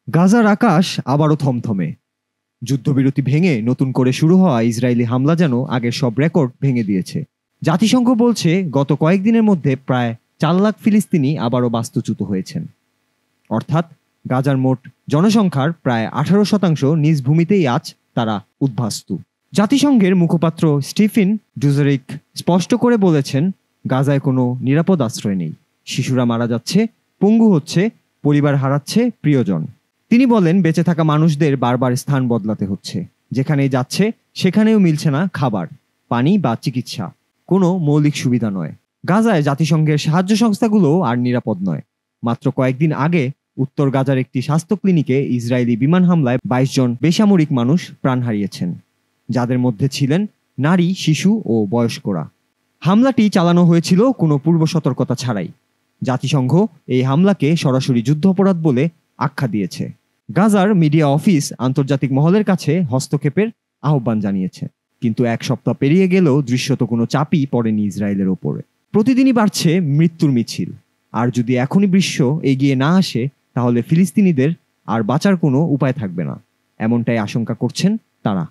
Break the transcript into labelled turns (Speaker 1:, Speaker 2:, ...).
Speaker 1: গাজার আকাশ আবারও থমথমে। যুদ্ধবিরতি ভেঙে নতুন করে শুরু হওয়া ইসরায়েলি হামলা যেন আগের সব রেকর্ড ভেঙে দিয়েছে। জাতিসংঘ বলছে গত কয়েকদিনের মধ্যে প্রায় 4 লাখ ফিলিস্তিনি আবারও বাস্তুচ্যুত হয়েছেন। অর্থাৎ গাজার মোট জনসংখ্যার প্রায় 18% নিজ ভূমিতেই আজ তারা উদ্বাস্তু। জাতিসংঘের মুখপাত্র স্টিফেন ডুজারিক স্পষ্ট করে বলেছেন, গাজায় কোনো নিরাপদ আশ্রয় নেই। শিশুরা মারা যাচ্ছে, পঙ্গু হচ্ছে, পরিবার হারাচ্ছে প্রিয়জন। তিনি বলেন, বেঁচে থাকা মানুষদের বারবার স্থান বদলাতে হচ্ছে। যেখানেই যাচ্ছে সেখানেও মিলছে না খাবার, পানি বা চিকিৎসা, কোনো মৌলিক সুবিধা নয়। গাজায় জাতিসংঘের সাহায্য সংস্থাগুলো আর নিরাপদ নয়। মাত্র কয়েকদিন আগে উত্তর গাজার একটি স্বাস্থ্য ক্লিনিকে ইসরায়েলি বিমান হামলায় 22 জন বেসামরিক মানুষ প্রাণ হারিয়েছেন, যাদের মধ্যে ছিলেন নারী, শিশু ও বয়স্করা। হামলাটি চালানো হয়েছিল কোনো পূর্ব সতর্কতা ছাড়াই। জাতিসংঘ এই হামলাকে সরাসরি যুদ্ধাপরাধ বলে আখ্যা দিয়েছে। গাজার মিডিয়া অফিস আন্তর্জাতিক মহলের কাছে হস্তক্ষেপের আহ্বান জানিয়েছে, কিন্তু এক সপ্তাহ পেরিয়ে গেলেও দৃশ্যত কোনো চাপই পড়েনি ইসরায়েলের ওপরে। প্রতিদিনই বাড়ছে মৃত্যুর মিছিল। আর যদি এখনই বিশ্ব এগিয়ে না আসে, তাহলে ফিলিস্তিনিদের আর বাঁচার কোনো উপায় থাকবে না, এমনটাই আশঙ্কা করছেন তারা।